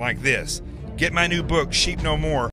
like this. Get my new book, Sheep No More.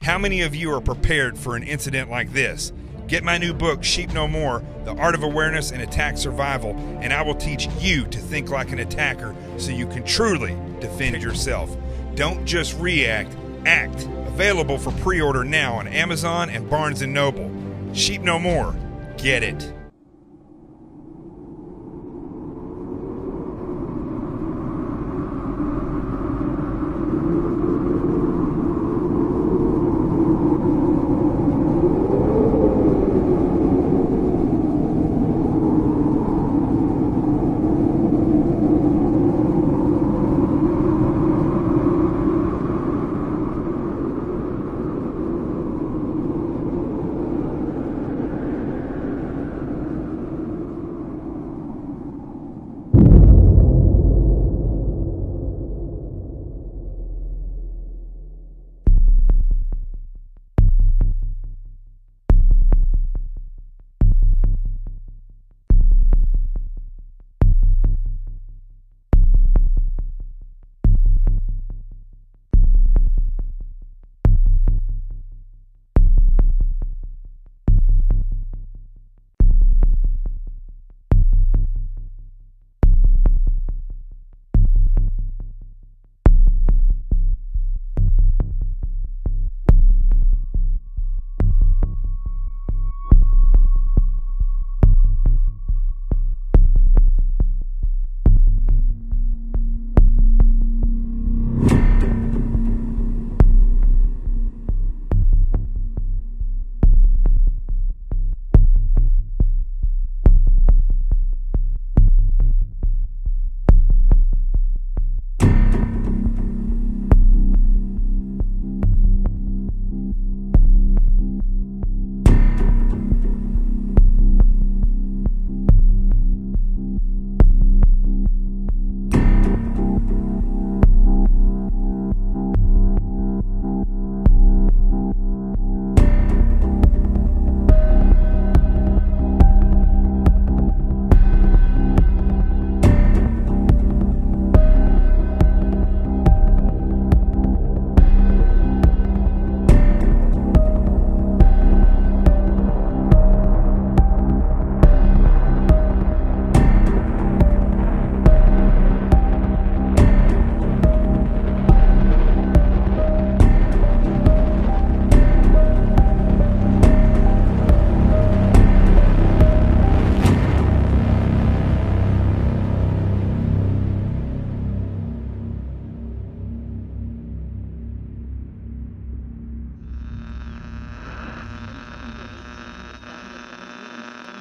How many of you are prepared for an incident like this? Get my new book, Sheep No More, The Art of Awareness and Attack Survival, and I will teach you to think like an attacker so you can truly defend yourself. Don't just react, act. Available for pre-order now on Amazon and Barnes & Noble. Sheep No More. Get it.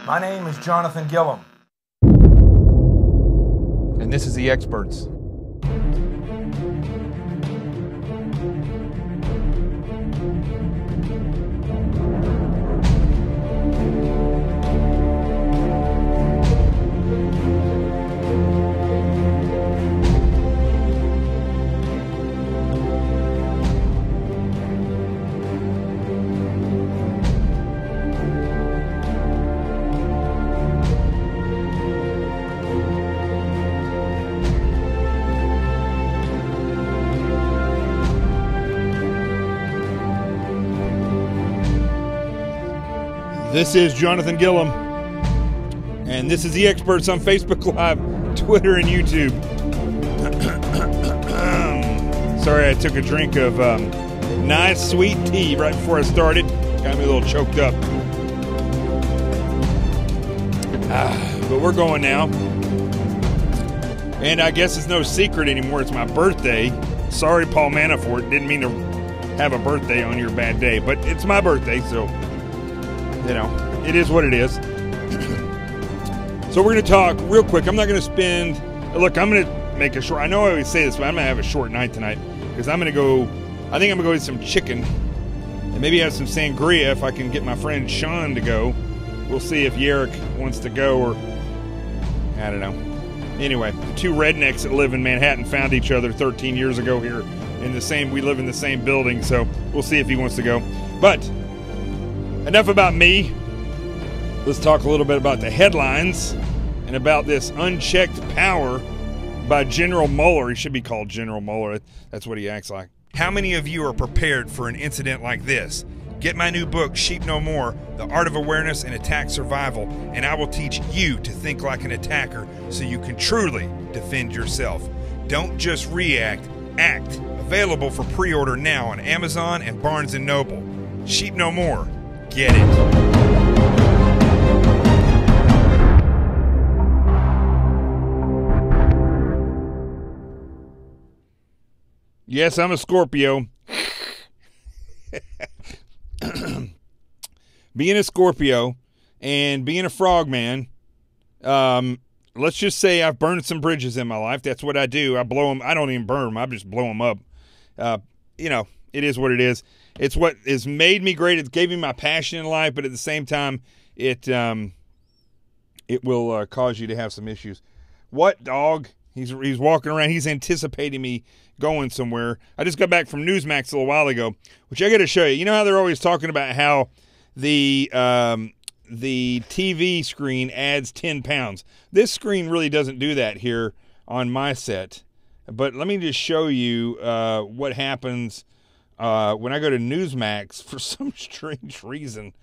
My name is Jonathan Gillum. And this is The Experts. This is Jonathan Gillum, and this is the Experts on Facebook Live, Twitter, and YouTube. Sorry, I took a drink of nice sweet tea right before I started. Got me a little choked up. But we're going now. And I guess it's no secret anymore. It's my birthday. Sorry, Paul Manafort. Didn't mean to have a birthday on your bad day. But it's my birthday, so, you know, it is what it is. So we're going to talk real quick. I'm not going to spend... Look, I'm going to make a short... I know I always say this, but I'm going to have a short night tonight. Because I'm going to go... I think I'm going to go eat some chicken. And maybe have some sangria if I can get my friend Sean to go. We'll see if Yerrick wants to go or... I don't know. Anyway, the two rednecks that live in Manhattan found each other 13 years ago here in the same... We live in the same building, so we'll see if he wants to go. But, enough about me. Let's talk a little bit about the headlines and about this unchecked power by General Mueller. He should be called General Mueller. That's what he acts like. How many of you are prepared for an incident like this? Get my new book, Sheep No More, The Art of Awareness and Attack Survival, and I will teach you to think like an attacker so you can truly defend yourself. Don't just react, act. Available for pre-order now on Amazon and Barnes & Noble. Sheep No More. Get it. Yes, I'm a Scorpio. Being a Scorpio and being a frogman, let's just say I've burned some bridges in my life. That's what I do. I blow them. I don't even burn them. I just blow them up. You know, it is what it is. It's what has made me great. It gave me my passion in life, but at the same time, it will cause you to have some issues. What, dog? He's walking around. He's anticipating me going somewhere. I just got back from Newsmax a little while ago, which I got to show you. You know how they're always talking about how the TV screen adds 10 pounds. This screen really doesn't do that here on my set. But let me just show you what happens when I go to Newsmax for some strange reason.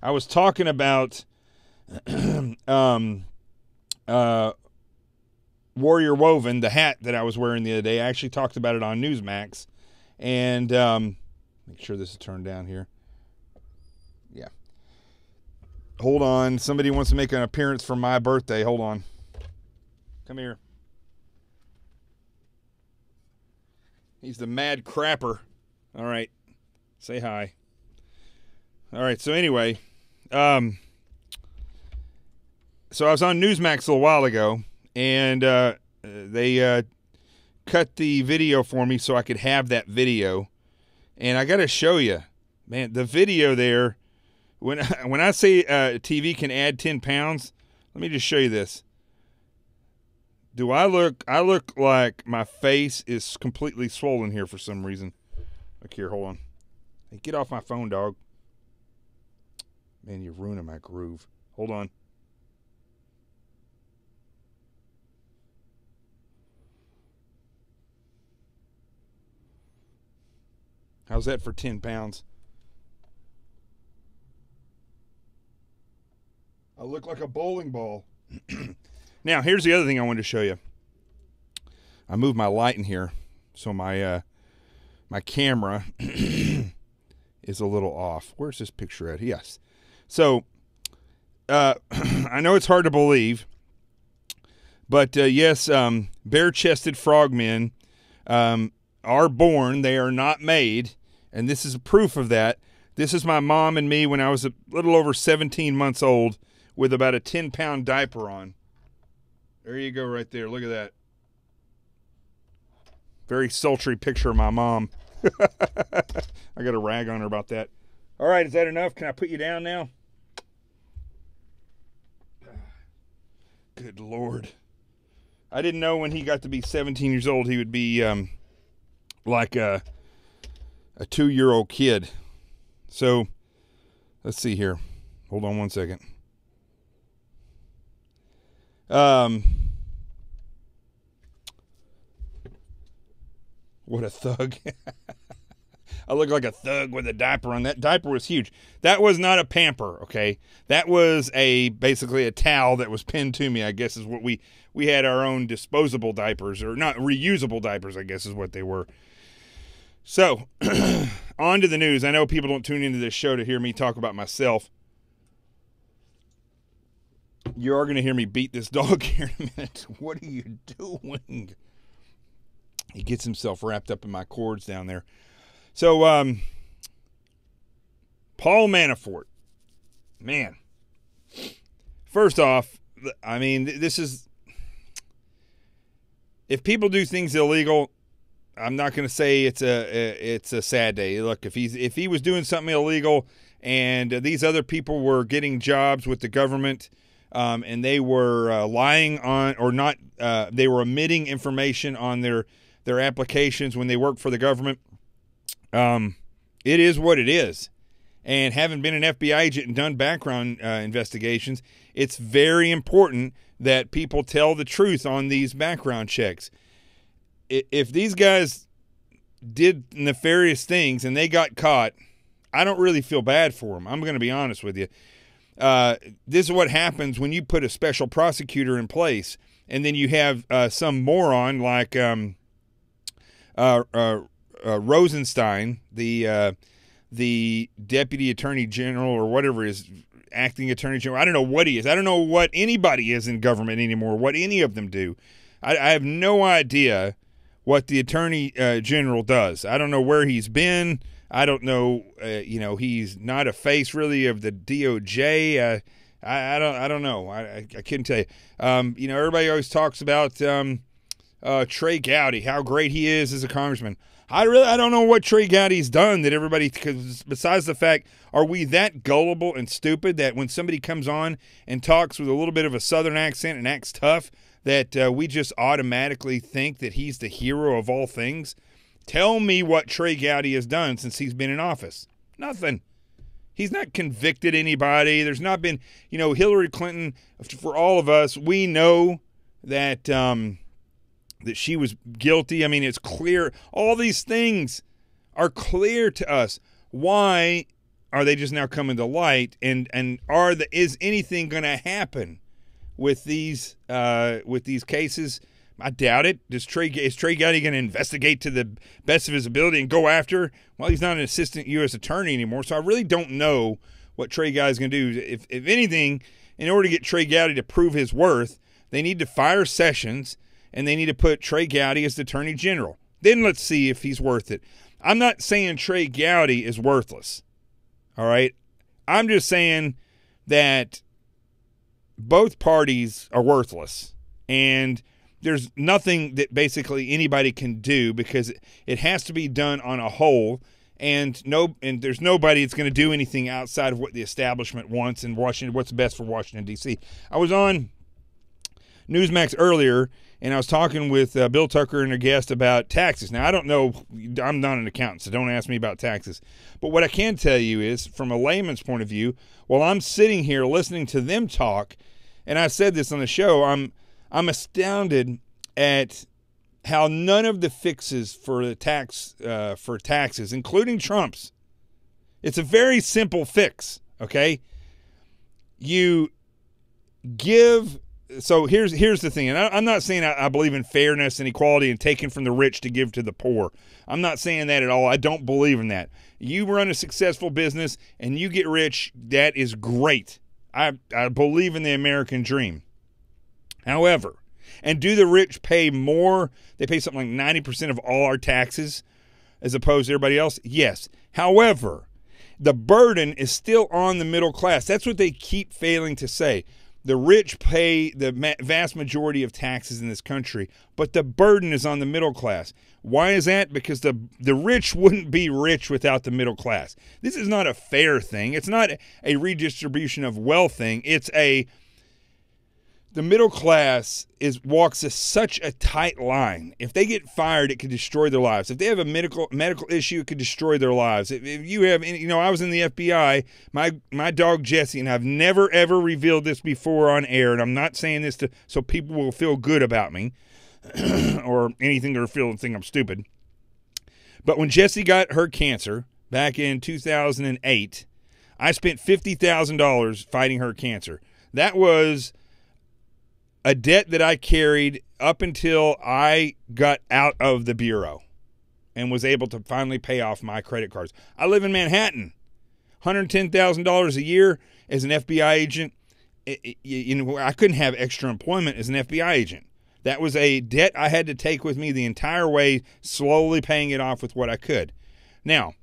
I was talking about Warrior Woven, the hat that I was wearing the other day. I actually talked about it on Newsmax. And make sure this is turned down here. Yeah. Hold on. Somebody wants to make an appearance for my birthday. Hold on. Come here. He's the mad crapper. All right. Say hi. All right. So anyway, so I was on Newsmax a little while ago. And they cut the video for me so I could have that video. And I got to show you, man, the video there, when I say TV can add 10 pounds, let me just show you this. Do I look like my face is completely swollen here for some reason. Look here, hold on. Hey, get off my phone, dog. Man, you're ruining my groove. Hold on. How's that for 10 pounds? I look like a bowling ball. Now, here's the other thing I wanted to show you. I moved my light in here, so my my camera is a little off. Where's this picture at? Yes. So, I know it's hard to believe, but yes, bare-chested frogmen are born. They are not made. And this is proof of that. This is my mom and me when I was a little over 17 months old with about a 10-pound diaper on. There you go right there. Look at that. Very sultry picture of my mom. I got a rag on her about that. All right, is that enough? Can I put you down now? Good Lord. I didn't know when he got to be 17 years old he would be like a 2-year-old kid. So, let's see here. Hold on one second. What a thug. I look like a thug with a diaper on. That diaper was huge. That was not a pamper, okay? That was basically a towel that was pinned to me, I guess is what we had our own disposable diapers, or not reusable diapers, I guess is what they were. So, on to the news. I know people don't tune into this show to hear me talk about myself. You are going to hear me beat this dog here in a minute. What are you doing? He gets himself wrapped up in my cords down there. So, Paul Manafort. Man. First off, I mean, this is... If people do things illegal, I'm not going to say it's a sad day. Look, if he was doing something illegal and these other people were getting jobs with the government, and they were lying on, or not, they were omitting information on their applications when they work for the government, it is what it is. And having been an FBI agent and done background investigations, it's very important that people tell the truth on these background checks. If these guys did nefarious things and they got caught, I don't really feel bad for them. I'm going to be honest with you. This is what happens when you put a special prosecutor in place, and then you have some moron like Rosenstein, the deputy attorney general, or whatever is acting attorney general. I don't know what he is. I don't know what anybody is in government anymore, what any of them do. I have no idea what the attorney general does. I don't know where he's been. I don't know, he's not a face really of the DOJ. I don't know. I couldn't tell you. Everybody always talks about Trey Gowdy, how great he is as a congressman. I don't know what Trey Gowdy's done that everybody, because besides the fact, are we that gullible and stupid that when somebody comes on and talks with a little bit of a southern accent and acts tough, that we just automatically think that he's the hero of all things? Tell me what Trey Gowdy has done since he's been in office. Nothing. He's not convicted anybody. There's not been, Hillary Clinton, for all of us, we know that that she was guilty. I mean, it's clear. All these things are clear to us. Why are they just now coming to light? And is anything going to happen with these cases? I doubt it. Is Trey Gowdy going to investigate to the best of his ability and go after? Well, he's not an assistant U.S. attorney anymore, so I really don't know what Trey Gowdy's going to do. If anything, in order to get Trey Gowdy to prove his worth, they need to fire Sessions, and they need to put Trey Gowdy as the attorney general. Then let's see if he's worth it. I'm not saying Trey Gowdy is worthless, all right? I'm just saying that both parties are worthless, and there's nothing that basically anybody can do because it has to be done on a whole, and there's nobody that's going to do anything outside of what the establishment wants in Washington, what's best for Washington, D.C. I was on Newsmax earlier, and I was talking with Bill Tucker and a guest about taxes. Now, I don't know. I'm not an accountant, so don't ask me about taxes. But what I can tell you is, from a layman's point of view, while I'm sitting here listening to them talk, and I said this on the show, I'm astounded at how none of the fixes for the taxes, including Trump's, it's a very simple fix, okay? You give... So here's the thing, and I'm not saying I believe in fairness and equality and taking from the rich to give to the poor. I'm not saying that at all. I don't believe in that. You run a successful business and you get rich, that is great. I believe in the American dream. However, and do the rich pay more? They pay something like 90% of all our taxes as opposed to everybody else? Yes. However, the burden is still on the middle class. That's what they keep failing to say. The rich pay the vast majority of taxes in this country, but the burden is on the middle class. Why is that? Because the rich wouldn't be rich without the middle class. This is not a fair thing. It's not a redistribution of wealth thing. It's the middle class walks such a tight line. If they get fired, it could destroy their lives. If they have a medical issue, it could destroy their lives. If you have, I was in the FBI. My dog Jesse, and I've never ever revealed this before on air, and I'm not saying this so people will feel good about me or anything or think I'm stupid. But when Jessie got her cancer back in 2008, I spent $50,000 fighting her cancer. That was a debt that I carried up until I got out of the bureau and was able to finally pay off my credit cards. I live in Manhattan. $110,000 a year as an FBI agent. I couldn't have extra employment as an FBI agent. That was a debt I had to take with me the entire way, slowly paying it off with what I could. Now,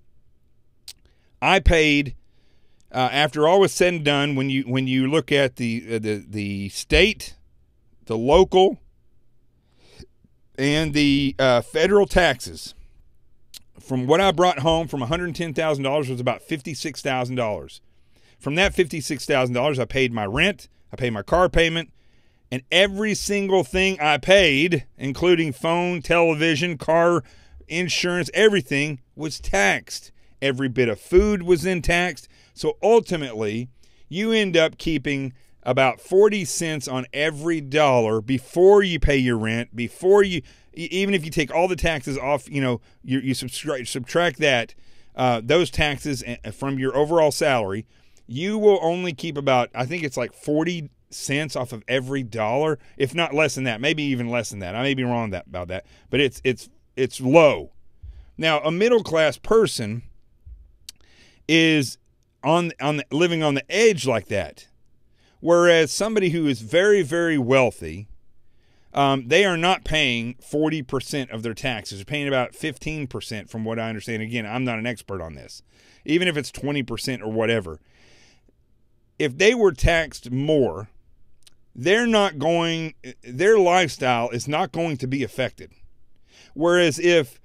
I paid, after all was said and done, when you look at the state, the local, and the federal taxes, from what I brought home from $110,000 was about $56,000. From that $56,000, I paid my rent, I paid my car payment, and every single thing I paid, including phone, television, car, insurance, everything was taxed. Every bit of food was then taxed. So ultimately, you end up keeping about 40 cents on every dollar before you pay your rent, before you, even if you take all the taxes off, you subtract that, those taxes from your overall salary, you will only keep about, I think it's like 40 cents off of every dollar, if not less than that, maybe even less than that. I may be wrong about that, but it's low. Now, a middle class person is living on the edge like that, whereas somebody who is very, very wealthy, they are not paying 40% of their taxes. They're paying about 15% from what I understand. Again, I'm not an expert on this. Even if it's 20% or whatever. If they were taxed more, their lifestyle is not going to be affected. Whereas if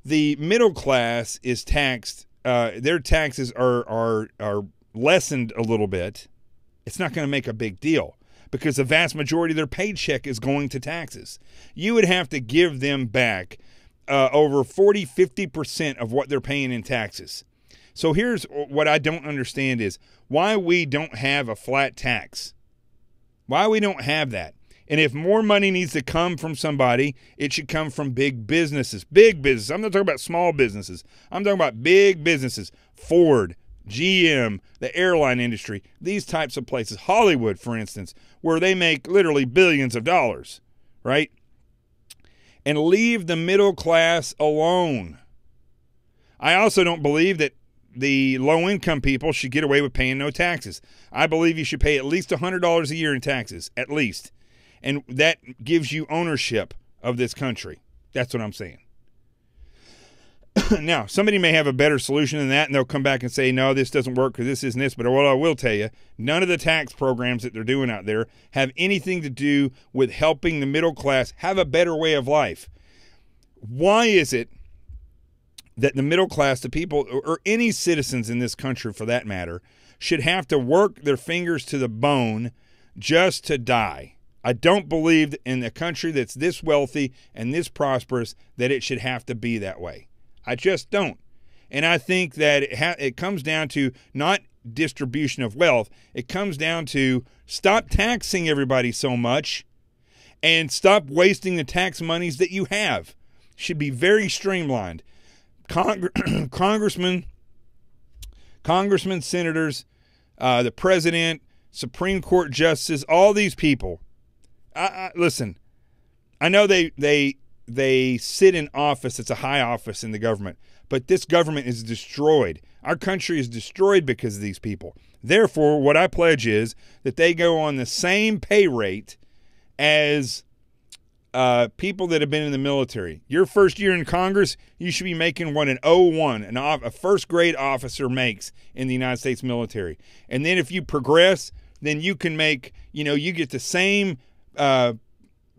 the middle class is taxed, their taxes are lessened a little bit, it's not going to make a big deal because the vast majority of their paycheck is going to taxes. You would have to give them back over 40-50% of what they're paying in taxes. So here's what I don't understand is why we don't have a flat tax. Why we don't have that. And if more money needs to come from somebody, it should come from big businesses. Big business. I'm not talking about small businesses. I'm talking about big businesses. Ford, GM, the airline industry, these types of places. Hollywood, for instance, where they make literally billions of dollars, right? And leave the middle class alone. I also don't believe that the low-income people should get away with paying no taxes. I believe you should pay at least $100 a year in taxes, at least. And that gives you ownership of this country. That's what I'm saying. Now, somebody may have a better solution than that, and they'll come back and say, no, this doesn't work because this isn't this. But what I will tell you, none of the tax programs that they're doing out there have anything to do with helping the middle class have a better way of life. Why is it that the middle class, the people, or any citizens in this country for that matter, should have to work their fingers to the bone just to die? I don't believe in a country that's this wealthy and this prosperous that it should have to be that way. I just don't. And I think that it comes down to not distribution of wealth. It comes down to stop taxing everybody so much and stop wasting the tax monies that you have. Should be very streamlined. Congressmen, senators, the president, Supreme Court justices, all these people. Listen, I know they sit in office. It's a high office in the government, but this government is destroyed. Our country is destroyed because of these people. Therefore, what I pledge is that they go on the same pay rate as people that have been in the military. Your first year in Congress, you should be making what an O1, a first grade officer makes in the United States military. And then if you progress, then you can make, you get the same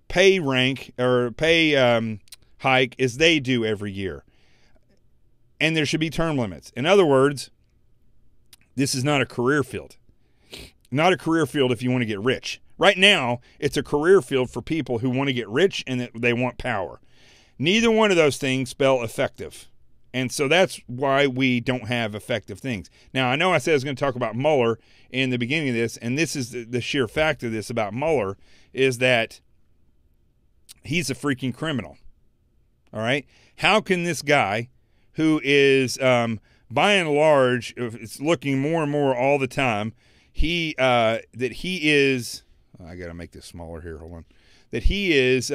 pay rank or pay hike as they do every year. And there should be term limits. In other words, this is not a career field. Not a career field if you want to get rich. Right now, it's a career field for people who want to get rich and that they want power. Neither one of those things spell effective. And so that's why we don't have effective things. Now, I know I said I was going to talk about Mueller in the beginning of this, and this is the sheer fact of this about Mueller is that he's a freaking criminal. All right? How can this guy who is, by and large, it's looking more and more all the time, that he is, I got to make this smaller here, hold on, that he is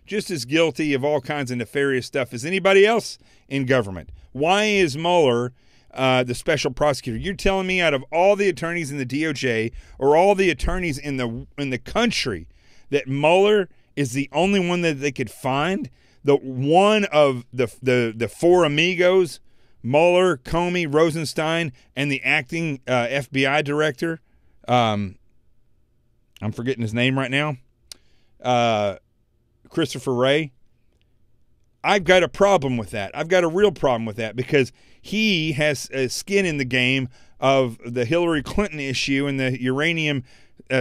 just as guilty of all kinds of nefarious stuff as anybody else in government. Why is Mueller the special prosecutor? You're telling me out of all the attorneys in the DOJ or all the attorneys in the country that Mueller is the only one that they could find? The one of the four amigos, Mueller, Comey, Rosenstein, and the acting FBI director. I'm forgetting his name right now. Christopher Wray. I've got a problem with that. I've got a real problem with that because he has a skin in the game of the Hillary Clinton issue and the uranium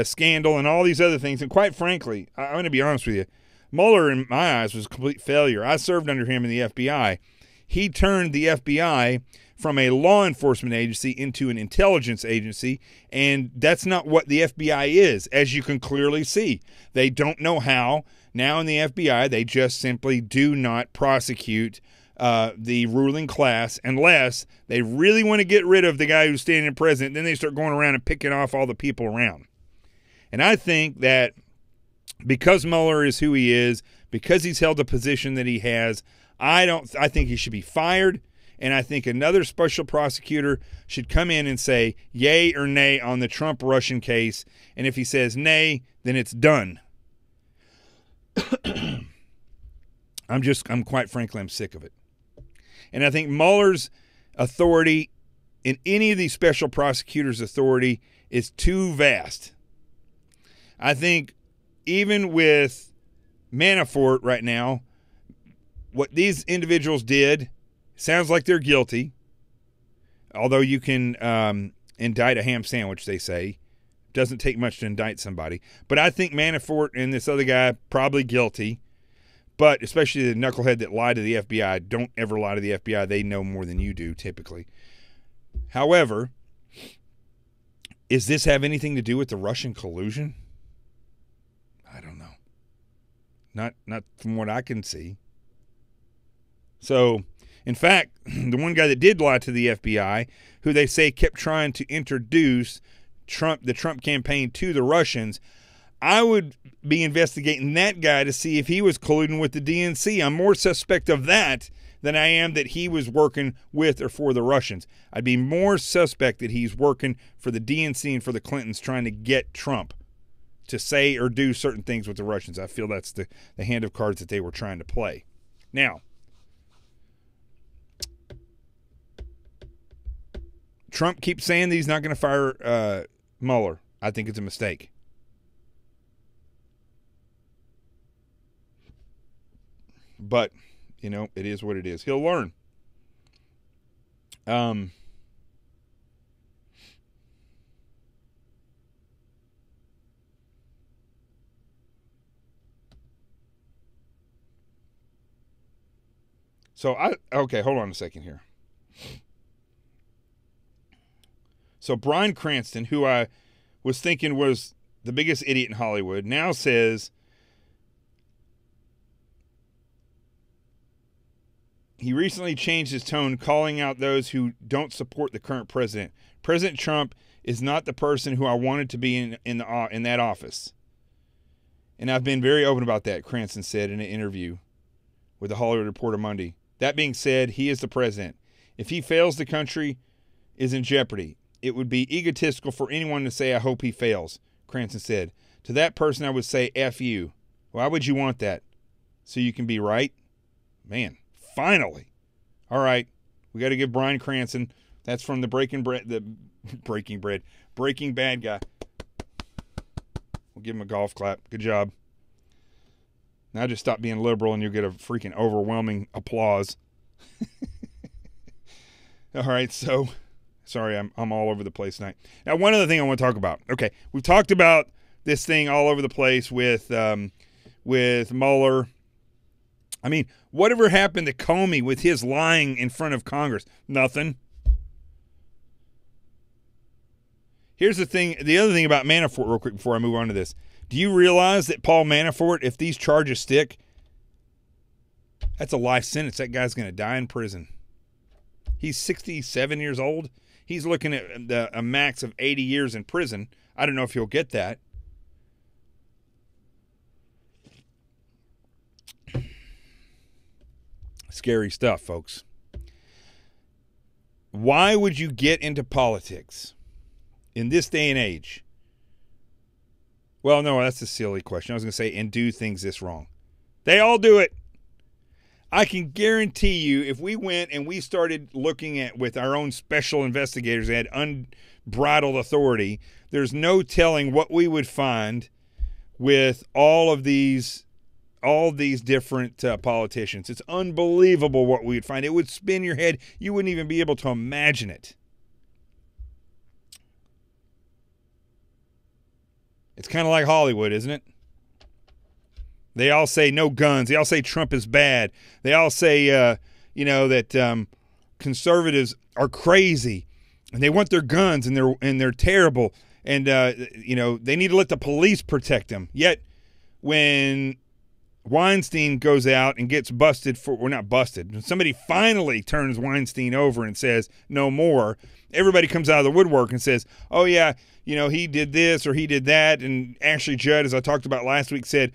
scandal and all these other things. And quite frankly, I'm going to be honest with you, Mueller, in my eyes, was a complete failure. I served under him in the FBI. He turned the FBI from a law enforcement agency into an intelligence agency, and that's not what the FBI is, as you can clearly see. They don't know how. Now in the FBI, they just simply do not prosecute the ruling class unless they really want to get rid of the guy who's standing president. Then they start going around and picking off all the people around. And I think that because Mueller is who he is, because he's held the position that he has, I think he should be fired. And I think another special prosecutor should come in and say yay or nay on the Trump-Russian case. And if he says nay, then it's done. I'm quite frankly, I'm sick of it. And I think Mueller's authority in any of these special prosecutors' authority is too vast. I think even with Manafort right now, what these individuals did sounds like they're guilty, although you can indict a ham sandwich, they say. Doesn't take much to indict somebody. But I think Manafort and this other guy probably guilty, but especially the knucklehead that lied to the FBI. Don't ever lie to the FBI. They know more than you do, typically. However, does this have anything to do with the Russian collusion? I don't know. Not from what I can see. So, in fact, the one guy that did lie to the FBI, who they say kept trying to introduce the Trump campaign to the Russians, I would be investigating that guy to see if he was colluding with the DNC. I'm more suspect of that than I am that he was working with or for the Russians. I'd be more suspect that he's working for the DNC and for the Clintons trying to get Trump to say or do certain things with the Russians. I feel that's the hand of cards that they were trying to play. Now, Trump keeps saying that he's not going to fire Mueller. I think it's a mistake. But, you know, it is what it is. He'll learn. Okay, hold on a second here. So Bryan Cranston, who I was thinking was the biggest idiot in Hollywood, now says he recently changed his tone, calling out those who don't support the current president. President Trump is not the person who I wanted to be in that office. And I've been very open about that, Cranston said in an interview with the Hollywood Reporter Monday. That being said, he is the president. If he fails, the country is in jeopardy. It would be egotistical for anyone to say, I hope he fails, Cranston said. To that person, I would say, F you. Why would you want that? So you can be right? Man, finally. All right. We got to give Bryan Cranston, that's from the Breaking Bad guy. We'll give him a golf clap. Good job. Now just stop being liberal and you'll get a freaking overwhelming applause. All right, so sorry, I'm all over the place tonight. Now, one other thing I want to talk about. Okay, we've talked about this thing all over the place with Mueller. I mean, whatever happened to Comey with his lying in front of Congress? Nothing. Here's the thing, the other thing about Manafort real quick before I move on to this. Do you realize that Paul Manafort, if these charges stick, that's a life sentence. That guy's going to die in prison. He's 67 years old. He's looking at a max of 80 years in prison. I don't know if he'll get that. Scary stuff, folks. Why would you get into politics in this day and age? Well, no, that's a silly question. I was going to say, and do things this wrong. They all do it. I can guarantee you, if we went and we started looking at with our own special investigators that had unbridled authority, there's no telling what we would find with all these different politicians. It's unbelievable what we would find. It would spin your head. You wouldn't even be able to imagine it. It's kind of like Hollywood, isn't it? They all say no guns. They all say Trump is bad. They all say, that conservatives are crazy, and they want their guns, and they're terrible, and they need to let the police protect them. Yet, when Weinstein goes out and gets busted not busted. When somebody finally turns Weinstein over and says no more, everybody comes out of the woodwork and says, "Oh yeah, he did this or he did that." And Ashley Judd, as I talked about last week, said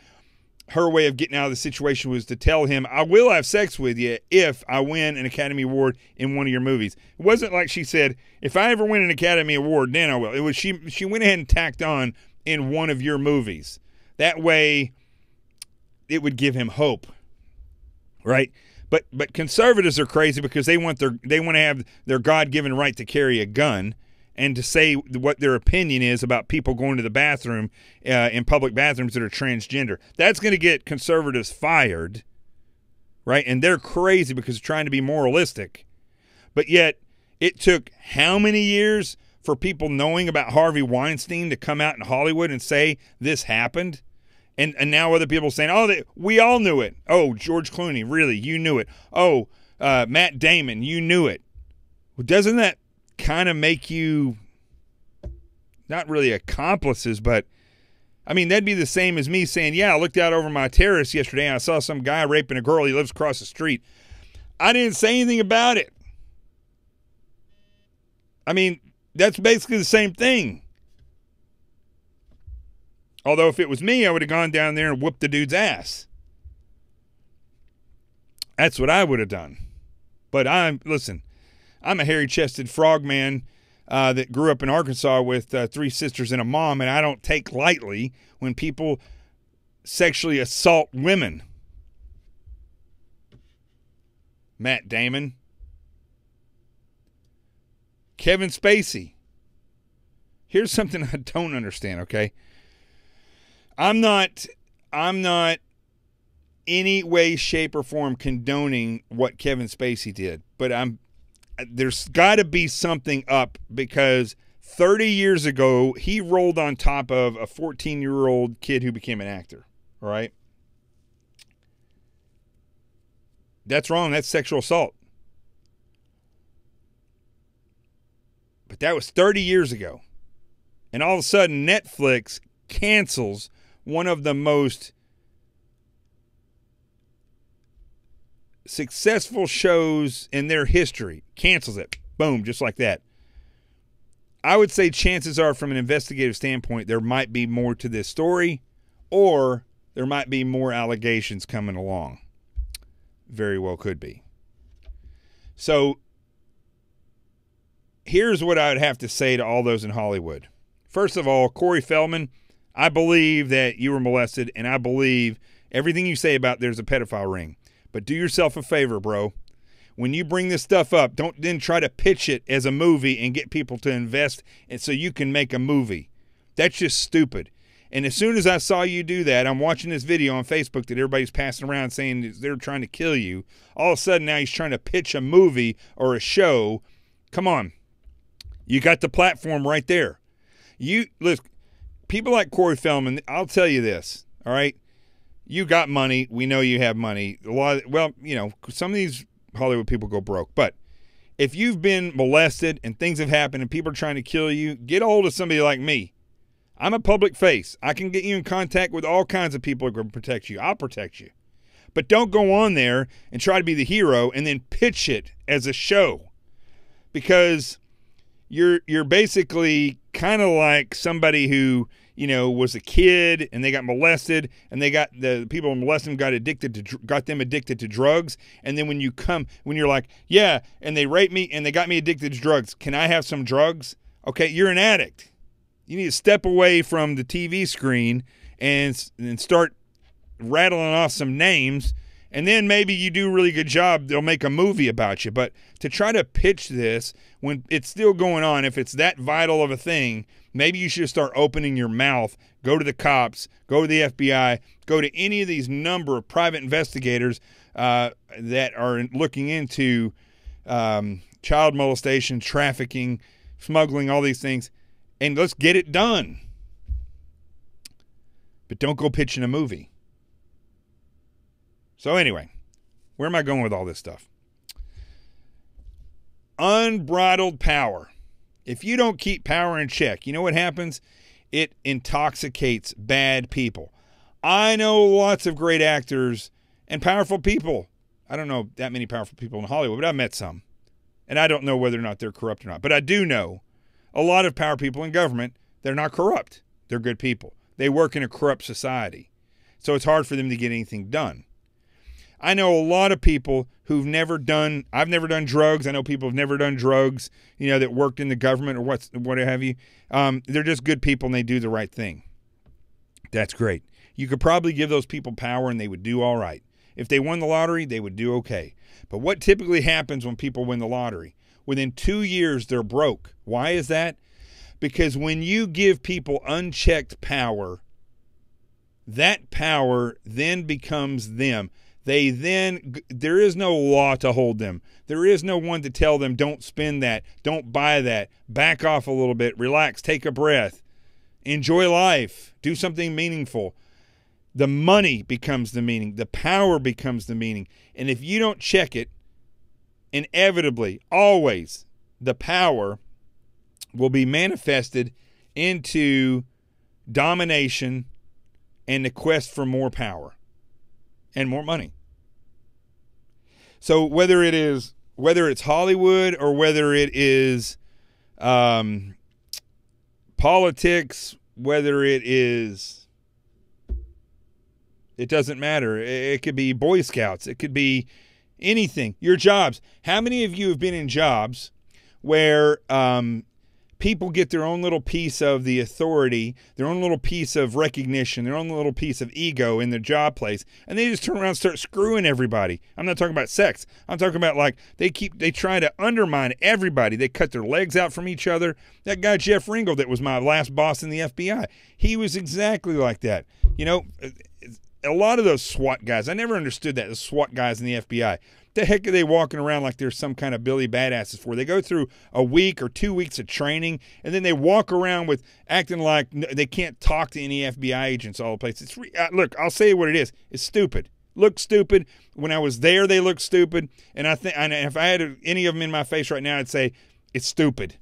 her way of getting out of the situation was to tell him, "I will have sex with you if I win an Academy Award in one of your movies." It wasn't like she said, "If I ever win an Academy Award, then I will." It was she went ahead and tacked on in one of your movies. That way it would give him hope, right? But conservatives are crazy because they want to have their God-given right to carry a gun and to say what their opinion is about people going to the bathroom in public bathrooms that are transgender. That's going to get conservatives fired, right? And they're crazy because they're trying to be moralistic. But yet it took how many years for people knowing about Harvey Weinstein to come out in Hollywood and say this happened? And now other people saying, "Oh, we all knew it." Oh, George Clooney, really? You knew it. Oh, Matt Damon, you knew it. Well, doesn't that kind of make you not really accomplices, but I mean, that'd be the same as me saying, "Yeah, I looked out over my terrace yesterday and I saw some guy raping a girl. He lives across the street. I didn't say anything about it." I mean, that's basically the same thing. Although if it was me, I would have gone down there and whooped the dude's ass. That's what I would have done. But I'm a hairy-chested frog man that grew up in Arkansas with 3 sisters and a mom, and I don't take lightly when people sexually assault women. Matt Damon. Kevin Spacey. Here's something I don't understand, okay? I'm not any way, shape, or form condoning what Kevin Spacey did, but there's got to be something up because 30 years ago, he rolled on top of a 14-year-old kid who became an actor, all right? That's wrong. That's sexual assault. But that was 30 years ago. And all of a sudden, Netflix cancels one of the most successful shows in their history. Cancels it. Boom, just like that. I would say chances are, from an investigative standpoint, there might be more to this story, or there might be more allegations coming along. Very well could be. So here's what I would have to say to all those in Hollywood. First of all, Corey Feldman, I believe that you were molested, and I believe everything you say about there's a pedophile ring. But do yourself a favor, bro. When you bring this stuff up, don't then try to pitch it as a movie and get people to invest and so you can make a movie. That's just stupid. And as soon as I saw you do that, I'm watching this video on Facebook that everybody's passing around saying they're trying to kill you. All of a sudden now he's trying to pitch a movie or a show. Come on. You got the platform right there. Look, people like Corey Feldman, I'll tell you this, all right? You got money. We know you have money. Some of these Hollywood people go broke. But if you've been molested and things have happened and people are trying to kill you, get a hold of somebody like me. I'm a public face. I can get you in contact with all kinds of people who can protect you. I'll protect you. But don't go on there and try to be the hero and then pitch it as a show. because you're basically kind of like somebody who, you know, was a kid and they got molested, and the people who molested them got them addicted to drugs. And then when you're like, yeah, and they raped me and they got me addicted to drugs, can I have some drugs? Okay, you're an addict. You need to step away from the TV screen and start rattling off some names, and then maybe you do a really good job, they'll make a movie about you. But to try to pitch this when it's still going on, if it's that vital of a thing, maybe you should start opening your mouth, go to the cops, go to the FBI, go to any of these number of private investigators that are looking into child molestation, trafficking, smuggling, all these things, and let's get it done. But don't go pitching a movie. So anyway, where am I going with all this stuff? Unbridled power. If you don't keep power in check, you know what happens? It intoxicates bad people. I know lots of great actors and powerful people. I don't know that many powerful people in Hollywood, but I've met some. And I don't know whether or not they're corrupt or not. But I do know a lot of power people in government, they're not corrupt. They're good people. They work in a corrupt society. So it's hard for them to get anything done. I know a lot of people I've never done drugs. I know people who've never done drugs, you know, that worked in the government or what have you. They're just good people and they do the right thing. That's great. You could probably give those people power and they would do all right. If they won the lottery, they would do okay. But what typically happens when people win the lottery? Within 2 years, they're broke. Why is that? Because when you give people unchecked power, that power then becomes them. There is no law to hold them. There is no one to tell them, don't spend that, don't buy that, back off a little bit, relax, take a breath, enjoy life, do something meaningful. The money becomes the meaning. The power becomes the meaning. And if you don't check it, inevitably, always, the power will be manifested into domination and the quest for more power and more money. So whether it's Hollywood or whether it is politics, whether it doesn't matter. It could be Boy Scouts. It could be anything. Your jobs. How many of you have been in jobs where people get their own little piece of the authority, their own little piece of recognition, their own little piece of ego in their job place, and they just turn around and start screwing everybody? I'm not talking about sex. I'm talking about like they try to undermine everybody. They cut their legs out from each other. That guy Jeff Ringgold that was my last boss in the FBI, he was exactly like that. You know, a lot of those SWAT guys, I never understood that, the SWAT guys in the FBI. The heck are they walking around like they're some kind of Billy Badasses for? They go through a week or 2 weeks of training, and then they walk around with acting like they can't talk to any FBI agents all the place. Look, I'll say what it is. It's stupid. Looks stupid. When I was there, they looked stupid. And if I had any of them in my face right now, I'd say it's stupid.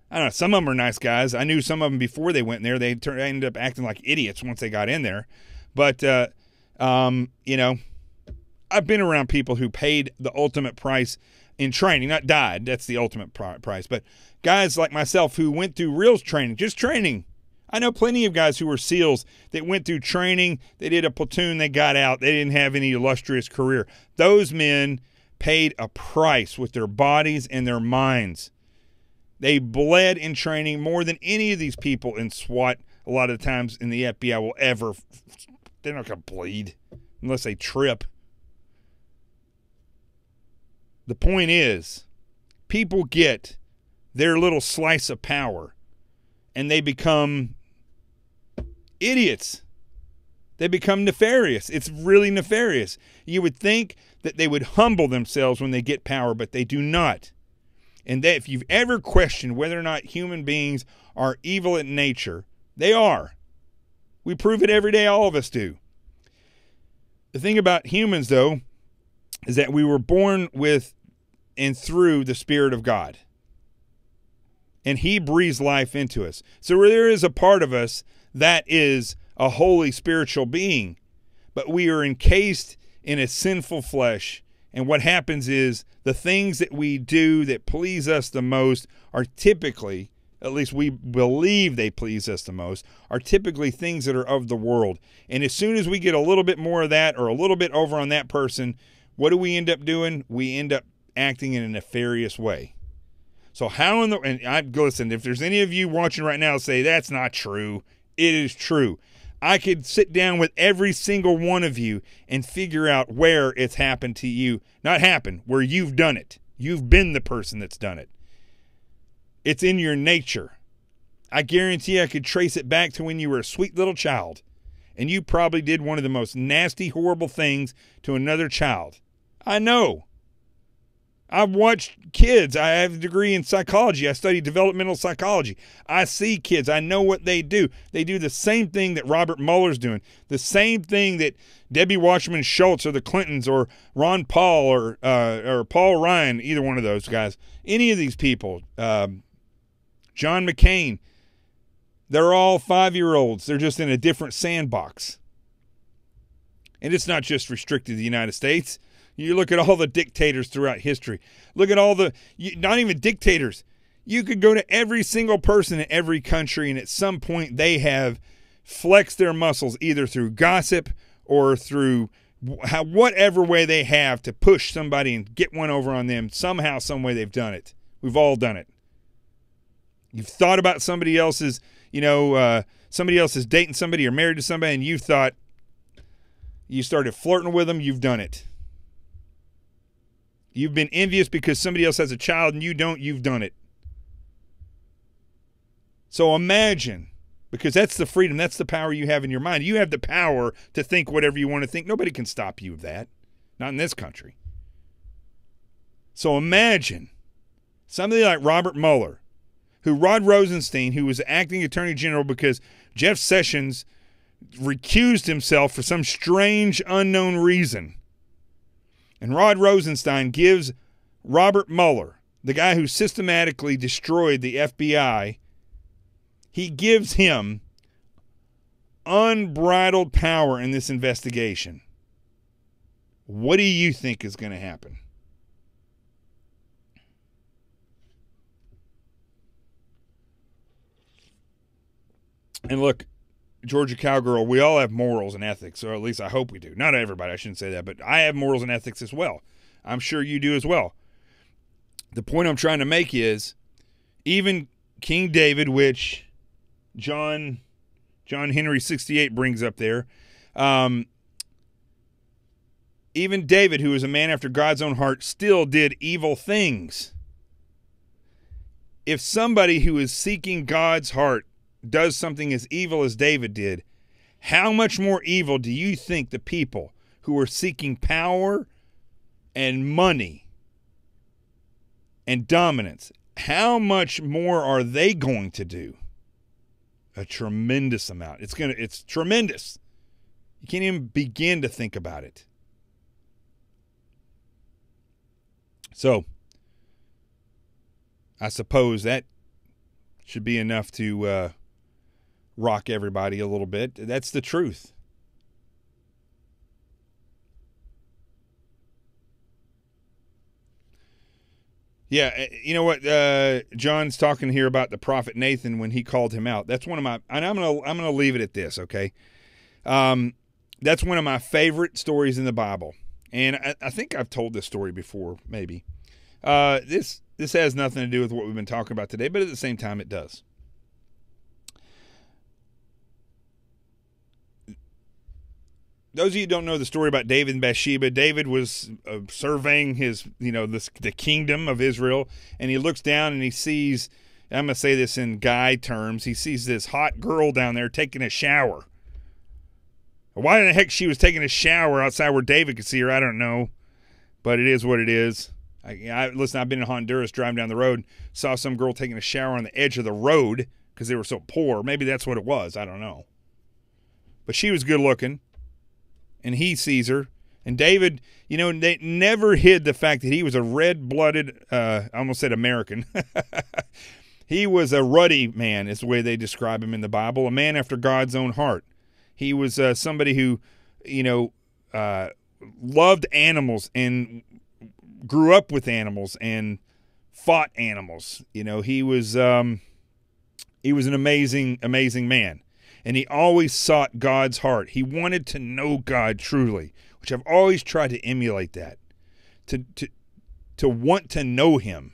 I don't know. Some of them are nice guys. I knew some of them before they went in there. They ended up acting like idiots once they got in there. But, you know, I've been around people who paid the ultimate price in training, not died. That's the ultimate price. But guys like myself who went through real training, just training. I know plenty of guys who were SEALs that went through training. They did a platoon. They got out. They didn't have any illustrious career. Those men paid a price with their bodies and their minds. They bled in training more than any of these people in SWAT. A lot of the times in the FBI will ever. They're not going to bleed unless they trip. The point is, people get their little slice of power and they become idiots. They become nefarious. It's really nefarious. You would think that they would humble themselves when they get power, but they do not. And that if you've ever questioned whether or not human beings are evil in nature, they are. We prove it every day. All of us do. The thing about humans, though, is that we were born with and through the Spirit of God. And He breathes life into us. So there is a part of us that is a holy spiritual being, but we are encased in a sinful flesh, And what happens is the things that we do that please us the most are typically, at least we believe they please us the most, are typically things that are of the world. And as soon as we get a little bit more of that or a little bit over on that person, what do we end up doing? We end up acting in a nefarious way. So how in the, and listen, if there's any of you watching right now say that's not true, it is true. I could sit down with every single one of you and figure out where it's happened to you. Not happened, where you've done it. You've been the person that's done it. It's in your nature. I guarantee I could trace it back to when you were a sweet little child, and you probably did one of the most nasty, horrible things to another child. I know. I've watched kids. I have a degree in psychology. I study developmental psychology. I see kids. I know what they do. They do the same thing that Robert Mueller's doing, the same thing that Debbie Wasserman Schultz or the Clintons or Ron Paul or Paul Ryan, either one of those guys, any of these people, John McCain, they're all 5-year-olds. They're just in a different sandbox. And it's not just restricted to the United States. You look at all the dictators throughout history. Look at all the, not even dictators. You could go to every single person in every country, and at some point they have flexed their muscles either through gossip or through whatever way they have to push somebody and get one over on them. Somehow, some way they've done it. We've all done it. You've thought about somebody else's, somebody else is dating somebody or married to somebody, and you thought you started flirting with them. You've done it. You've been envious because somebody else has a child and you don't. You've done it. So imagine, because that's the freedom, that's the power you have in your mind. You have the power to think whatever you want to think. Nobody can stop you of that. Not in this country. So imagine somebody like Robert Mueller, who Rod Rosenstein, who was acting attorney general because Jeff Sessions recused himself for some strange unknown reason. And Rod Rosenstein gives Robert Mueller, the guy who systematically destroyed the FBI, he gives him unbridled power in this investigation. What do you think is going to happen? And look, Georgia Cowgirl, we all have morals and ethics, or at least I hope we do. Not everybody, I shouldn't say that, but I have morals and ethics as well. I'm sure you do as well. The point I'm trying to make is, even King David, which John Henry 68 brings up there, even David, who was a man after God's own heart, still did evil things. If somebody who is seeking God's heart does something as evil as David did, how much more evil do you think the people who are seeking power and money and dominance, how much more are they going to do? A tremendous amount. It's tremendous. You can't even begin to think about it. So, I suppose that should be enough to rock everybody a little bit. That's the truth. Yeah, you know what? John's talking here about the prophet Nathan when he called him out. That's one of my, and I'm gonna leave it at this, okay? That's one of my favorite stories in the Bible, and I think I've told this story before, maybe. This has nothing to do with what we've been talking about today, but at the same time, it does. Those of you who don't know the story about David and Bathsheba, David was surveying his, the kingdom of Israel, and he looks down and he sees, I'm going to say this in guy terms, he sees this hot girl down there taking a shower. Why in the heck she was taking a shower outside where David could see her, I don't know, but it is what it is. Listen, I've been in Honduras driving down the road, saw some girl taking a shower on the edge of the road because they were so poor. Maybe that's what it was, I don't know. But she was good looking. And he sees her. And David, they never hid the fact that he was a red-blooded, I almost said American. He was a ruddy man, is the way they describe him in the Bible, a man after God's own heart. He was somebody who, loved animals and grew up with animals and fought animals. You know, he was an amazing, amazing man. And he always sought God's heart. He wanted to know God truly, which I've always tried to emulate that. To want to know him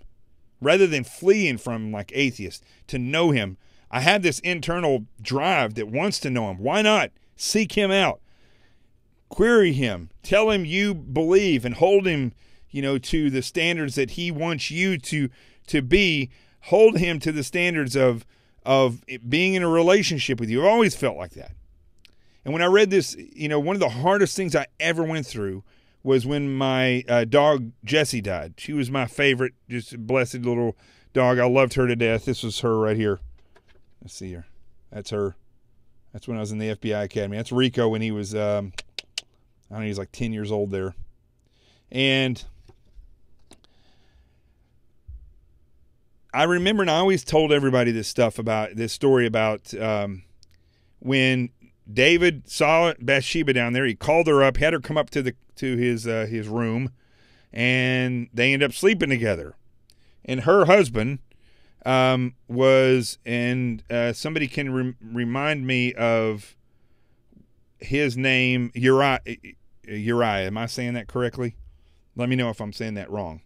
rather than fleeing from him like atheists, to know him. I have this internal drive that wants to know him. Why not? Seek him out. Query him. Tell him you believe and hold him, you know, to the standards that he wants you to be. Hold him to the standards of being in a relationship with you. I've always felt like that. And when I read this, you know, one of the hardest things I ever went through was when my dog Jessie died. She was my favorite, just a blessed little dog. I loved her to death. This was her right here. Let's see her. That's her. That's when I was in the FBI Academy. That's Rico when he was, I don't know, he was like 10 years old there. And I remember, and I always told everybody this story about when David saw Bathsheba down there. He called her up, had her come up to his room, and they ended up sleeping together. And her husband was, and somebody can remind me of his name, Uriah. Am I saying that correctly? Let me know if I'm saying that wrong.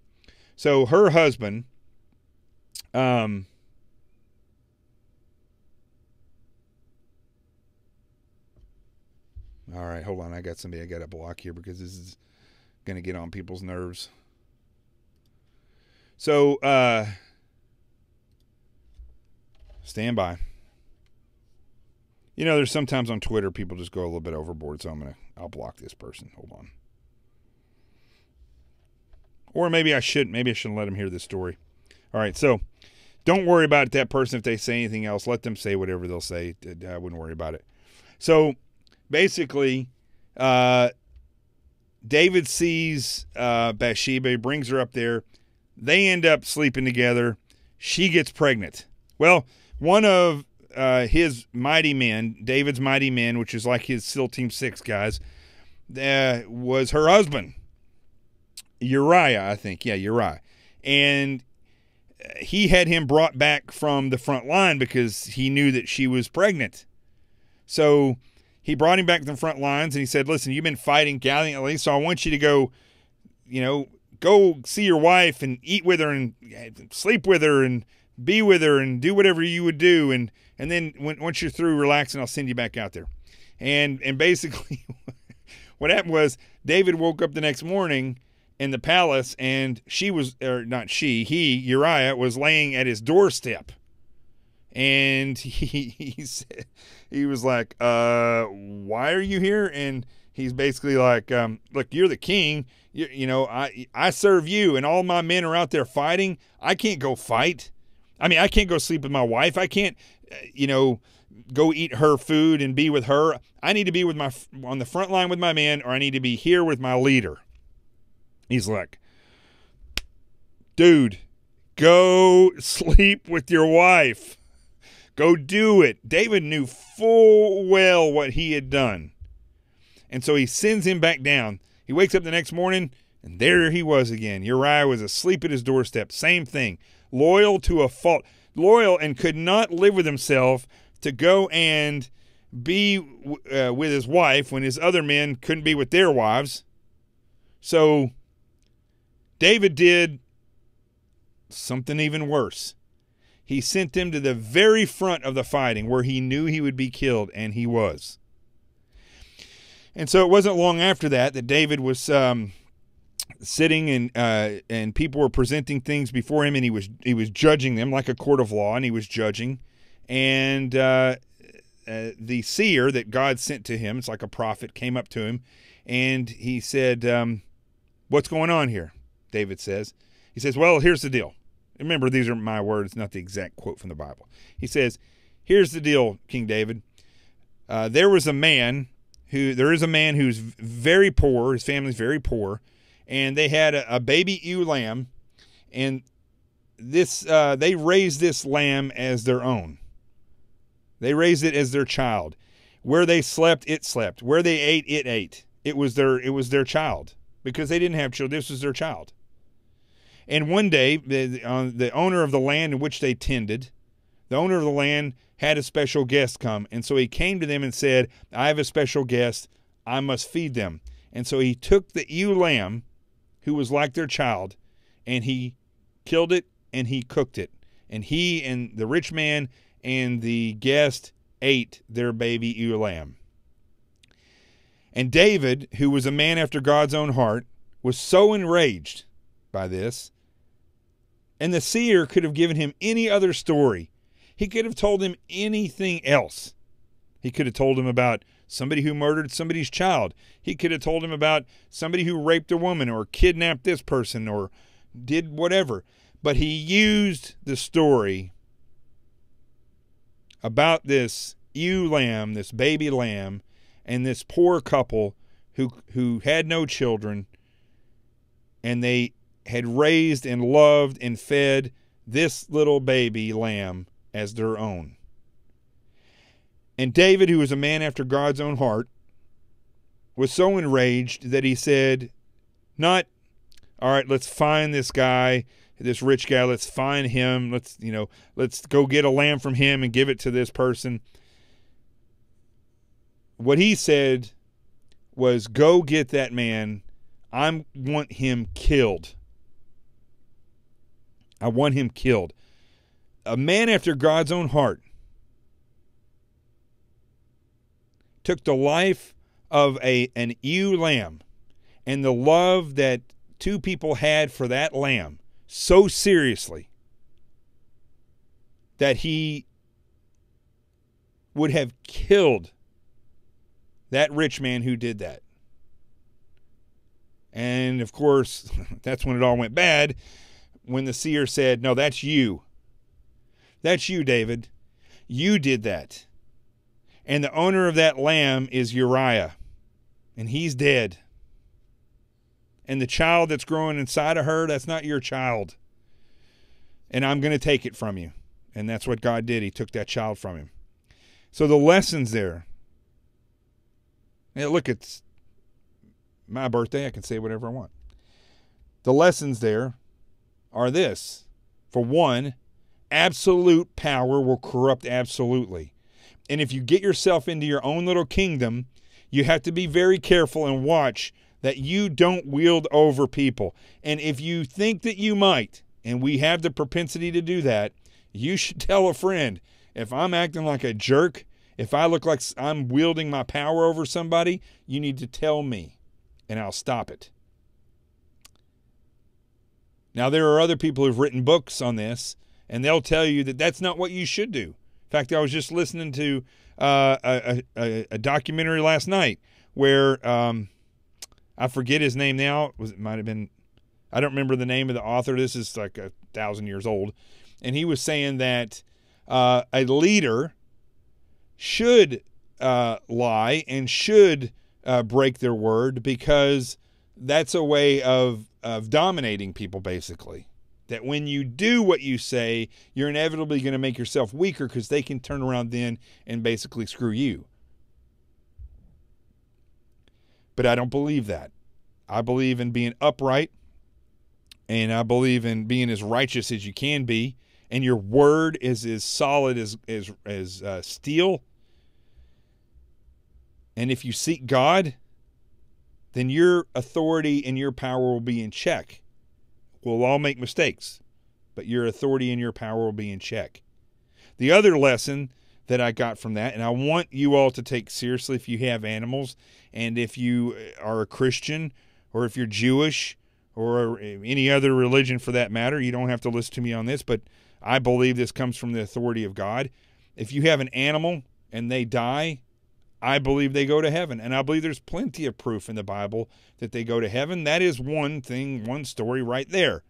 So her husband, all right, hold on. I got somebody I got to block here because this is going to get on people's nerves. So, stand by. You know, there's sometimes on Twitter people just go a little bit overboard, so I'll block this person. Hold on. Or maybe I shouldn't. Maybe I shouldn't let them hear this story. All right, so don't worry about that person if they say anything else. Let them say whatever they'll say. I wouldn't worry about it. So, basically, David sees Bathsheba, brings her up there. They end up sleeping together. She gets pregnant. Well, one of his mighty men, David's mighty men, which is like his SEAL Team 6 guys, was her husband, Uriah, I think. Yeah, Uriah. And he had him brought back from the front line because he knew that she was pregnant. So he brought him back to the front lines, and he said, listen, you've been fighting gallantly, so I want you to go, you know, go see your wife and eat with her and sleep with her and be with her and do whatever you would do. And then once you're through relaxing, I'll send you back out there. And basically what happened was David woke up the next morning in the palace, and Uriah was laying at his doorstep. And he said, he was like, why are you here? And he's basically like, look, you're the king. You know, I serve you, and all my men are out there fighting. I can't go fight. I mean, I can't go sleep with my wife. I can't, you know, go eat her food and be with her. I need to be on the front line with my men, or I need to be here with my leader. He's like, dude, go sleep with your wife. Go do it. David knew full well what he had done. And so he sends him back down. He wakes up the next morning, and there he was again. Uriah was asleep at his doorstep. Same thing. Loyal to a fault. Loyal and could not live with himself to go and be with his wife when his other men couldn't be with their wives. So David did something even worse. He sent them to the very front of the fighting where he knew he would be killed, and he was. And so it wasn't long after that David was sitting and people were presenting things before him, and he was judging them like a court of law, and he was judging. And the seer that God sent to him, it's like a prophet, came up to him, and he said, what's going on here? David says. He says, well, here's the deal. Remember, these are my words, not the exact quote from the Bible. He says, here's the deal, King David. There is a man who's very poor. His family's very poor. And they had a baby ewe lamb. And they raised this lamb as their own. They raised it as their child. Where they slept, it slept. Where they ate, it ate. it was their child, because they didn't have children. This was their child. And one day, the owner of the land in which they tended, the owner of the land had a special guest come. And so he came to them and said, I have a special guest. I must feed them. And so he took the ewe lamb, who was like their child, and he killed it and he cooked it. And he and the rich man and the guest ate their baby ewe lamb. And David, who was a man after God's own heart, was so enraged by this. And the seer could have given him any other story. He could have told him anything else. He could have told him about somebody who murdered somebody's child. He could have told him about somebody who raped a woman or kidnapped this person or did whatever. But he used the story about this ewe lamb, this baby lamb, and this poor couple who had no children, and they had raised and loved and fed this little baby lamb as their own. And David, who was a man after God's own heart, was so enraged that he said, not, all right, let's find this guy, this rich guy, let's find him, let's go get a lamb from him and give it to this person. What he said was, go get that man. I want him killed. I want him killed. A man after God's own heart took the life of an ewe lamb and the love that two people had for that lamb so seriously that he would have killed that rich man who did that. And of course, that's when it all went bad, when the seer said, no, that's you. That's you, David. You did that. And the owner of that lamb is Uriah, and he's dead. And the child that's growing inside of her, that's not your child. And I'm going to take it from you. And that's what God did. He took that child from him. So the lessons there. Now look, it's my birthday. I can say whatever I want. The lessons there are this. For one, absolute power will corrupt absolutely. And if you get yourself into your own little kingdom, you have to be very careful and watch that you don't wield over people. And if you think that you might, and we have the propensity to do that, you should tell a friend, if I'm acting like a jerk, if I look like I'm wielding my power over somebody, you need to tell me, and I'll stop it. Now, there are other people who've written books on this, and they'll tell you that that's not what you should do. In fact, I was just listening to a documentary last night where I forget his name now. It might have been, I don't remember the name of the author. This is like 1,000 years old. And he was saying that a leader should lie and should break their word, because that's a way of dominating people, basically. That when you do what you say, you're inevitably going to make yourself weaker, because they can turn around then and basically screw you. But I don't believe that. I believe in being upright, and I believe in being as righteous as you can be, and your word is as solid as steel. And if you seek God, then your authority and your power will be in check. We'll all make mistakes, but your authority and your power will be in check. The other lesson that I got from that, and I want you all to take seriously if you have animals, and if you are a Christian, or if you're Jewish, or any other religion for that matter, you don't have to listen to me on this, but I believe this comes from the authority of God. If you have an animal and they die, I believe they go to heaven. And I believe there's plenty of proof in the Bible that they go to heaven. That is one thing, one story right there.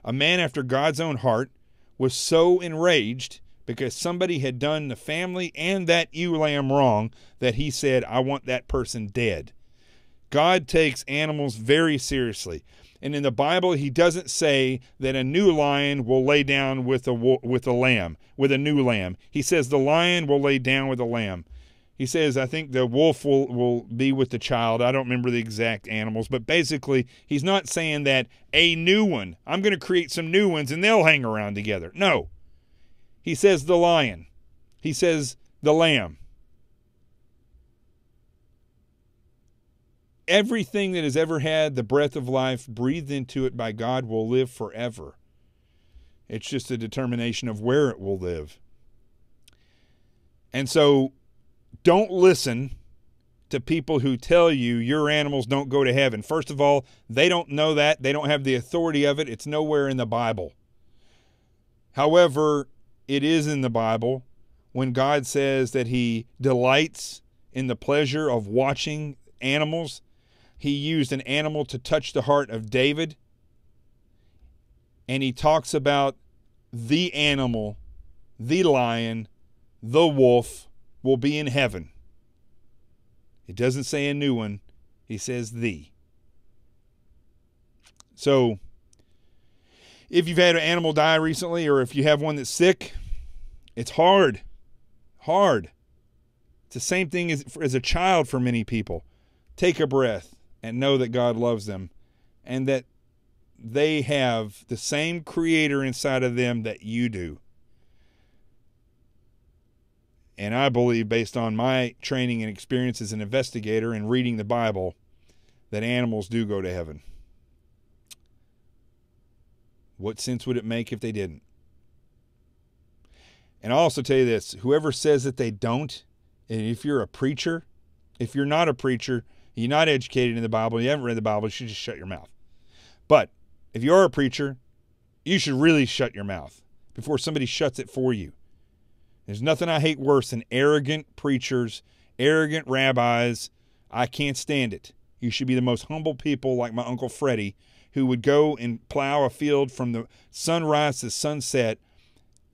A man after God's own heart was so enraged because somebody had done the family and that ewe lamb wrong that he said, I want that person dead. God takes animals very seriously. And in the Bible, he doesn't say that a new lion will lay down with a lamb, with a new lamb. He says the lion will lay down with a lamb. He says, I think the wolf will be with the child. I don't remember the exact animals, but basically he's not saying that a new one, I'm going to create some new ones and they'll hang around together. No. He says the lion. He says the lamb. Everything that has ever had the breath of life breathed into it by God will live forever. It's just a determination of where it will live. And so don't listen to people who tell you your animals don't go to heaven. First of all, they don't know that. They don't have the authority of it. It's nowhere in the Bible. However, it is in the Bible when God says that he delights in the pleasure of watching animals. He used an animal to touch the heart of David. And he talks about the animal, the lion, the wolf will be in heaven. It doesn't say a new one. He says the. So, if you've had an animal die recently, or if you have one that's sick, it's hard. Hard. It's the same thing as a child for many people. Take a breath and know that God loves them and that they have the same creator inside of them that you do. And I believe, based on my training and experience as an investigator and reading the Bible, that animals do go to heaven. What sense would it make if they didn't? And I'll also tell you this, whoever says that they don't, and if you're a preacher, if you're not a preacher, you're not educated in the Bible, you haven't read the Bible, you should just shut your mouth. But if you are a preacher, you should really shut your mouth before somebody shuts it for you. There's nothing I hate worse than arrogant preachers, arrogant rabbis. I can't stand it. You should be the most humble people like my Uncle Freddie, who would go and plow a field from the sunrise to sunset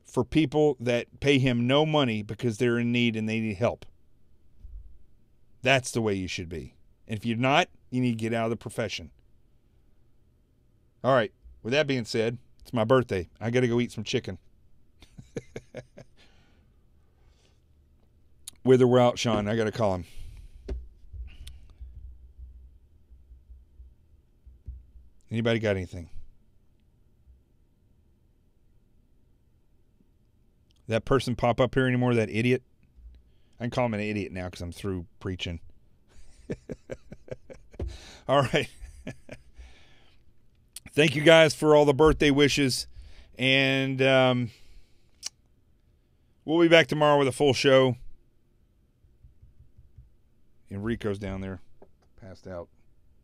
for people that pay him no money because they're in need and they need help. That's the way you should be. And if you're not, you need to get out of the profession. All right. With that being said, it's my birthday. I got to go eat some chicken. Whither we're out, Sean. I got to call him. Anybody got anything? That person pop up here anymore, that idiot? I can call him an idiot now because I'm through preaching. All right. Thank you guys for all the birthday wishes. And we'll be back tomorrow with a full show. Enrico's down there, passed out,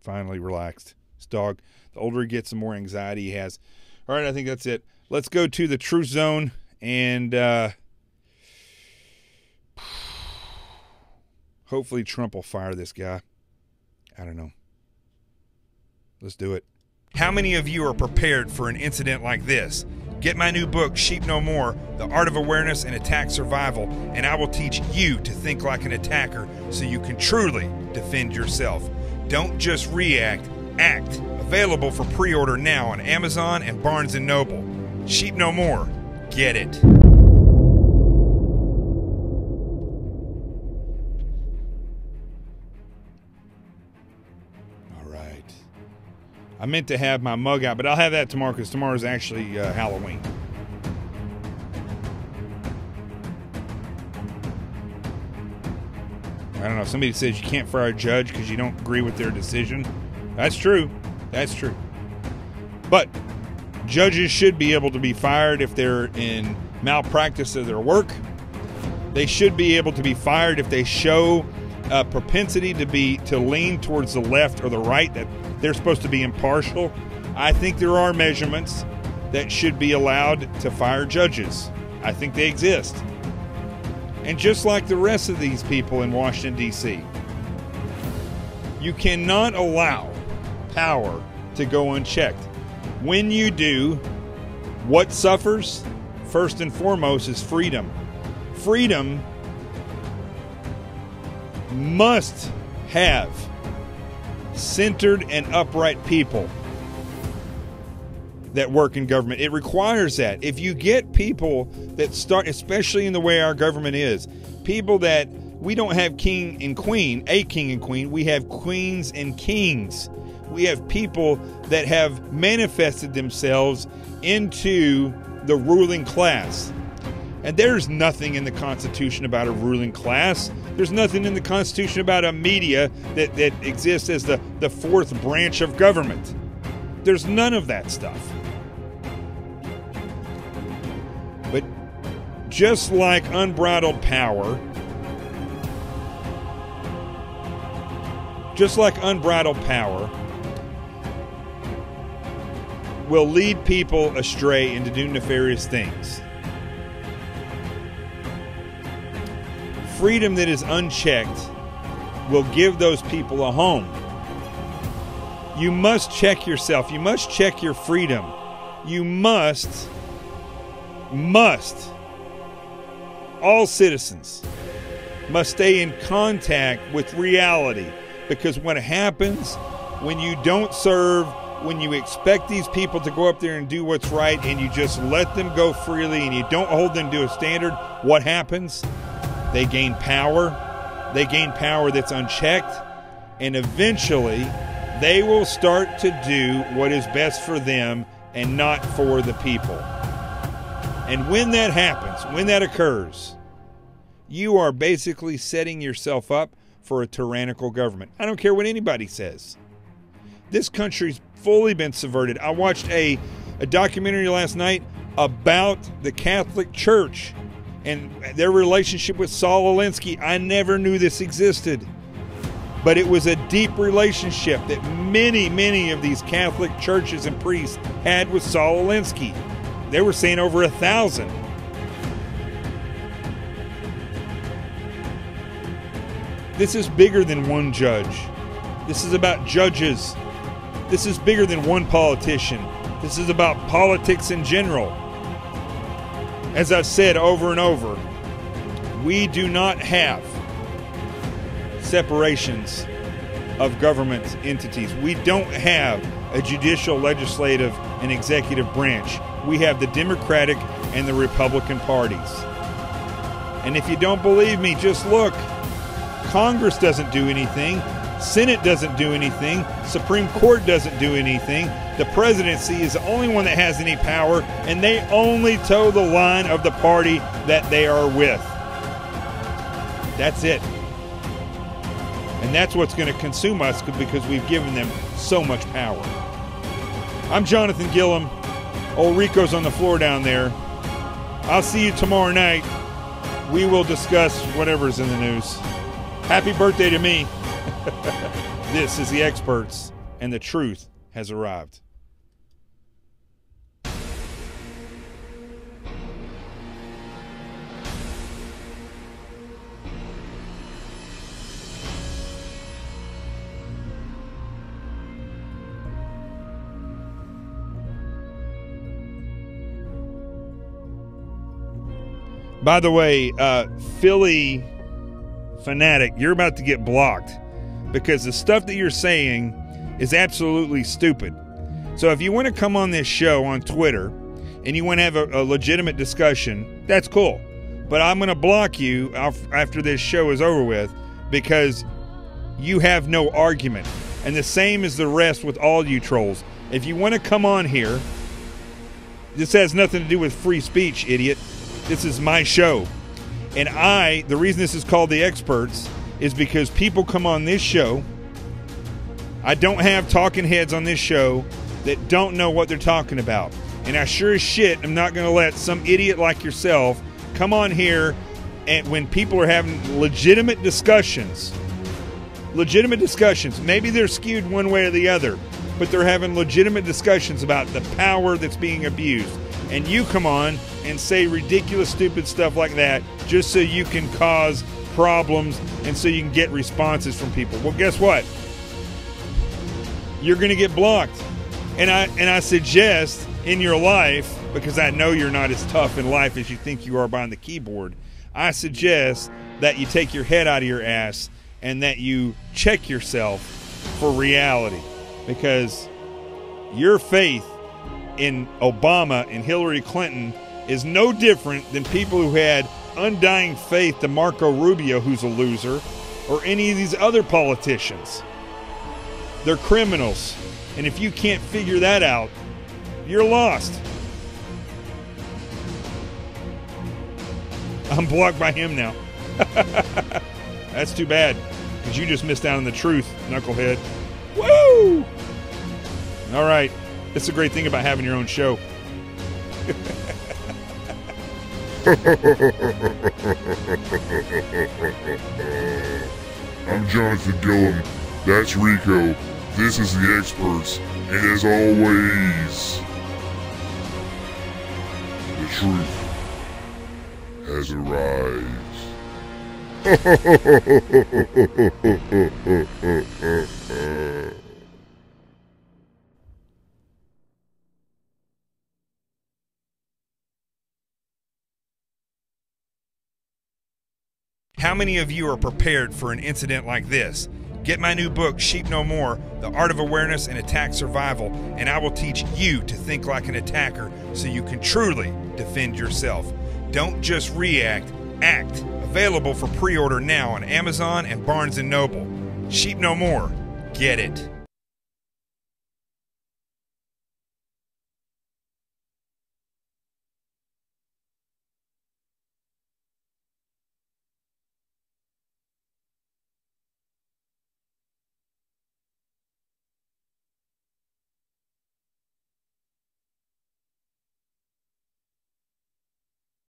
finally relaxed. His dog, the older he gets, the more anxiety he has. All right, I think that's it. Let's go to the truth zone and hopefully Trump will fire this guy. I don't know. Let's do it. How many of you are prepared for an incident like this? Get my new book, Sheep No More, The Art of Awareness and Attack Survival, and I will teach you to think like an attacker so you can truly defend yourself. Don't just react, act. Available for pre-order now on Amazon and Barnes & Noble. Sheep No More. Get it. I meant to have my mug out, but I'll have that tomorrow because tomorrow's actually Halloween. I don't know. Somebody says you can't fire a judge because you don't agree with their decision. That's true. That's true. But judges should be able to be fired if they're in malpractice of their work. They should be able to be fired if they show a propensity to lean towards the left or the right, that they're supposed to be impartial. I think there are measurements that should be allowed to fire judges. I think they exist. And just like the rest of these people in Washington, D.C., you cannot allow power to go unchecked. When you do, what suffers, first and foremost, is freedom. Freedom must have centered and upright people that work in government. It requires that. If you get people that start, especially in the way our government is, people that We don't have king and queen, a king and queen. We have queens and kings. We have people that have manifested themselves into the ruling class. And there's nothing in the Constitution about a ruling class. There's nothing in the Constitution about a media that exists as the fourth branch of government. There's none of that stuff. But just like unbridled power, will lead people astray into doing nefarious things. Freedom that is unchecked will give those people a home. You must check yourself. You must check your freedom. You must, all citizens must stay in contact with reality, because what happens when you don't serve, when you expect these people to go up there and do what's right and you just let them go freely and you don't hold them to a standard, what happens? They gain power. They gain power that's unchecked, and eventually they will start to do what is best for them and not for the people. And when that happens, when that occurs, you are basically setting yourself up for a tyrannical government. I don't care what anybody says. This country's fully been subverted. I watched a documentary last night about the Catholic Church and their relationship with Saul Alinsky. I never knew this existed, but it was a deep relationship that many of these Catholic churches and priests had with Saul Alinsky. They were saying over 1,000. This is bigger than one judge. This is about judges. This is bigger than one politician. This is about politics in general. As I've said over and over, we do not have separations of government entities. We don't have a judicial, legislative, and executive branch. We have the Democratic and the Republican parties. And if you don't believe me, just look. Congress doesn't do anything. Senate doesn't do anything. Supreme Court doesn't do anything. The presidency is the only one that has any power, and they only toe the line of the party that they are with. That's it. And that's what's going to consume us, because we've given them so much power. I'm Jonathan Gillum. Old Rico's on the floor down there. I'll see you tomorrow night. We will discuss whatever's in the news. Happy birthday to me. This is The Experts, and the truth has arrived. By the way, Philly fanatic, you're about to get blocked because the stuff that you're saying is absolutely stupid. So if you want to come on this show on Twitter and you want to have a legitimate discussion, that's cool. But I'm going to block you after this show is over with because you have no argument. And the same as the rest with all you trolls. If you want to come on here, this has nothing to do with free speech, idiot. This is my show. And the reason this is called The Experts is because people come on this show. I don't have talking heads on this show that don't know what they're talking about. And I sure as shit am not going to let some idiot like yourself come on here and when people are having legitimate discussions, maybe they're skewed one way or the other, but they're having legitimate discussions about the power that's being abused. And you come on and say ridiculous, stupid stuff like that just so you can cause problems and so you can get responses from people. Well, guess what? You're going to get blocked. And I suggest in your life, because I know you're not as tough in life as you think you are behind the keyboard, I suggest that you take your head out of your ass and that you check yourself for reality. Because your faith in Obama and Hillary Clinton is no different than people who had undying faith to Marco Rubio, who's a loser, or any of these other politicians. They're criminals. And if you can't figure that out, you're lost. I'm blocked by him now. That's too bad, because you just missed out on the truth, knucklehead. Woo! All right. It's a great thing about having your own show. I'm Jonathan Gillum. That's Rico. This is the Experts. And as always, the truth has arrived. How many of you are prepared for an incident like this? Get my new book, Sheep No More, The Art of Awareness and Attack Survival, and I will teach you to think like an attacker so you can truly defend yourself. Don't just react, act. Available for pre-order now on Amazon and Barnes & Noble. Sheep No More. Get it.